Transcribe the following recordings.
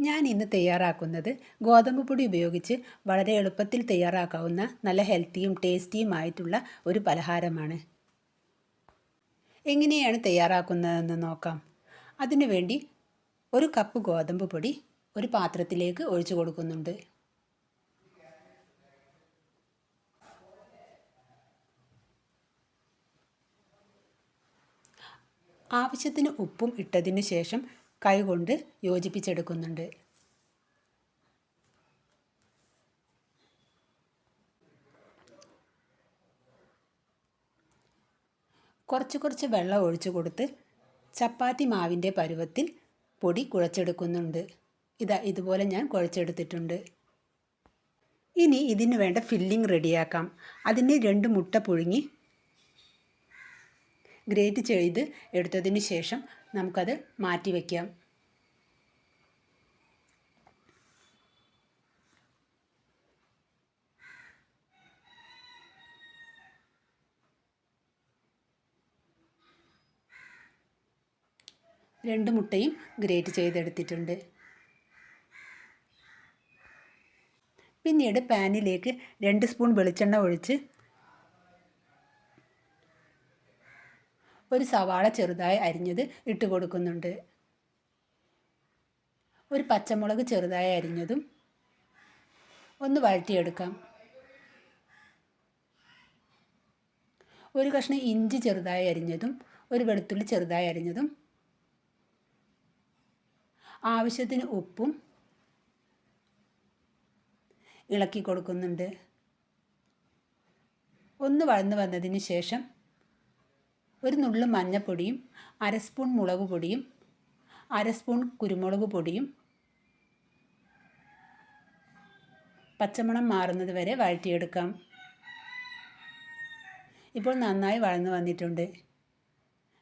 ഞാൻ ഇന്ന് തയ്യാറാക്കുന്നത് ഗോതമ്പ് പൊടി ഉപയോഗിച്ച് വളരെ എളുപ്പത്തിൽ തയ്യാറാക്കാവുന്ന നല്ല ഹെൽത്തിയും ടേസ്റ്റിയുമായിട്ടുള്ള ഒരു പലഹാരമാണ്. എങ്ങനെയാണ് തയ്യാറാക്കുന്നതെന്ന് നോക്കാം. അതിനുവേണ്ടി ഒരു കപ്പ് ഗോതമ്പ് പൊടി ഒരു പാത്രത്തിലേക്ക് ഒഴിച്ചു കൊടുക്കുന്നുണ്ട്. ആവശ്യത്തിന് ഉപ്പും ഇട്ടതിന് ശേഷം കൈകൊണ്ട് യോജിപ്പിച്ചെടുക്കുന്നുണ്ട്. കുറച്ച് വെള്ളം ഒഴിച്ചു കൊടുത്ത് ചപ്പാത്തി മാവിൻ്റെ പരുവത്തിൽ പൊടി കുഴച്ചെടുക്കുന്നുണ്ട്. ഇതുപോലെ ഞാൻ കുഴച്ചെടുത്തിട്ടുണ്ട്. ഇനി ഇതിന് വേണ്ട ഫില്ലിംഗ് റെഡിയാക്കാം. അതിന് 2 മുട്ട പുഴുങ്ങി ഗ്രേറ്റ് ചെയ്ത് എടുത്തതിന് ശേഷം നമുക്കത് മാറ്റി വയ്ക്കാം. രണ്ട് മുട്ടയും ഗ്രേറ്റ് ചെയ്തെടുത്തിട്ടുണ്ട്. പിന്നീട് പാനിലേക്ക് 2 സ്പൂൺ വെളിച്ചെണ്ണ ഒഴിച്ച് ഒരു സവാള ചെറുതായി അരിഞ്ഞത് ഇട്ട് കൊടുക്കുന്നുണ്ട്. ഒരു പച്ചമുളക് ചെറുതായി അരിഞ്ഞതും ഒന്ന് വഴറ്റിയെടുക്കാം. ഒരു കഷ്ണം ഇഞ്ചി ചെറുതായി അരിഞ്ഞതും ഒരു വെളുത്തുള്ളി ചെറുതായി അരിഞ്ഞതും ആവശ്യത്തിന് ഉപ്പും ഇളക്കി കൊടുക്കുന്നുണ്ട്. ഒന്ന് വഴന്നു വന്നതിന് ശേഷം ഒരു നുള്ളു മഞ്ഞൾപ്പൊടിയും 1/2 സ്പൂൺ മുളക് പൊടിയും 1/2 സ്പൂൺ കുരുമുളക് പൊടിയും പച്ചമണം മാറുന്നത് വരെ വഴറ്റിയെടുക്കാം. ഇപ്പോൾ നന്നായി വഴന്നു വന്നിട്ടുണ്ട്.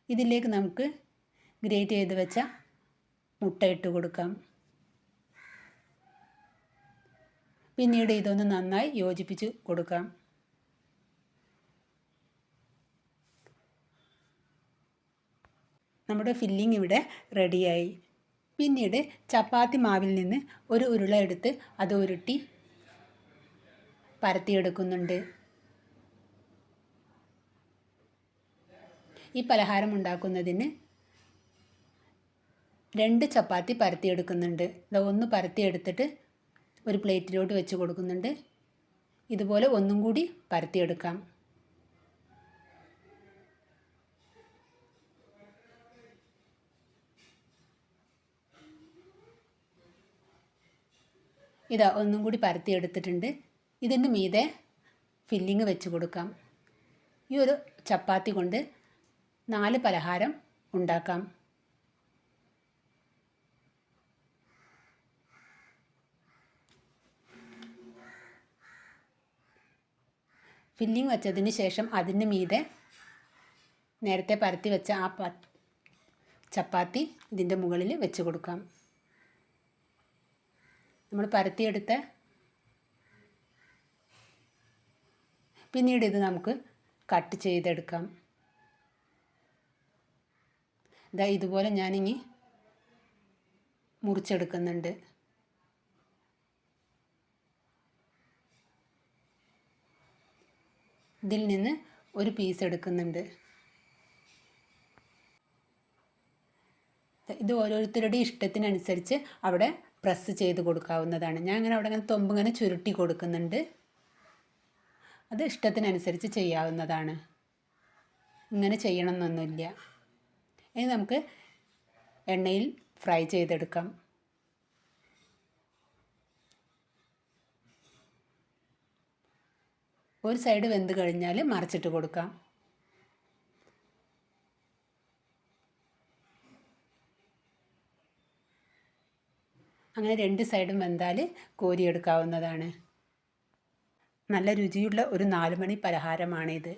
ഇതിലേക്ക് നമുക്ക് ഗ്രേറ്റ് ചെയ്ത് വെച്ച മുട്ട ഇട്ട് കൊടുക്കാം. പിന്നീട് ഇതൊന്ന് നന്നായി യോജിപ്പിച്ച് കൊടുക്കാം. നമ്മുടെ ഫില്ലിംഗ് ഇവിടെ റെഡിയായി. പിന്നീട് ചപ്പാത്തി മാവിൽ നിന്ന് ഒരു ഉരുള എടുത്ത് അത് ഉരുട്ടി പരത്തിയെടുക്കുന്നുണ്ട്. ഈ പലഹാരം ഉണ്ടാക്കുന്നതിന് 2 ചപ്പാത്തി പരത്തിയെടുക്കുന്നുണ്ട്. ഒന്ന് പരത്തിയെടുത്തിട്ട് ഒരു പ്ലേറ്റിലോട്ട് വെച്ച് കൊടുക്കുന്നുണ്ട്. ഇതുപോലെ ഒന്നും കൂടി പരത്തിയെടുക്കാം. ഒന്നും കൂടി പരത്തിയെടുത്തിട്ടുണ്ട്. ഇതിന് മീതെ ഫില്ലിങ് വെച്ച് കൊടുക്കാം. ഈ ഒരു ചപ്പാത്തി കൊണ്ട് 4 പലഹാരം ഉണ്ടാക്കാം. ഫില്ലിങ് വെച്ചതിന് ശേഷം അതിന് മീതെ നേരത്തെ പരത്തി വെച്ച ആ ചപ്പാത്തി ഇതിൻ്റെ മുകളിൽ വെച്ച് കൊടുക്കാം. നമ്മൾ പരത്തിയെടുത്ത പിന്നീട് ഇത് നമുക്ക് കട്ട് ചെയ്തെടുക്കാം. ഇതുപോലെ ഞാനിനി മുറിച്ചെടുക്കുന്നുണ്ട്. ഇതിൽ നിന്ന് ഒരു പീസ് എടുക്കുന്നുണ്ട്. ഇത് ഓരോരുത്തരുടെ ഇഷ്ടത്തിനനുസരിച്ച് അവിടെ പ്രസ് ചെയ്ത് കൊടുക്കാവുന്നതാണ്. ഞാൻ അവിടെ തൊമ്പിങ്ങനെ ചുരുട്ടി കൊടുക്കുന്നുണ്ട്. അത് ഇഷ്ടത്തിനനുസരിച്ച് ചെയ്യാവുന്നതാണ്. ഇങ്ങനെ ചെയ്യണമെന്നൊന്നുമില്ല. ഇനി നമുക്ക് എണ്ണയിൽ ഫ്രൈ ചെയ്തെടുക്കാം. ഒരു സൈഡ് വെന്ത് കഴിഞ്ഞാൽ മറിച്ചിട്ട് കൊടുക്കാം. അങ്ങനെ 2 സൈഡും വെന്താൽ കോരിയെടുക്കാവുന്നതാണ്. നല്ല രുചിയുള്ള ഒരു 4 മണി പലഹാരമാണിത്.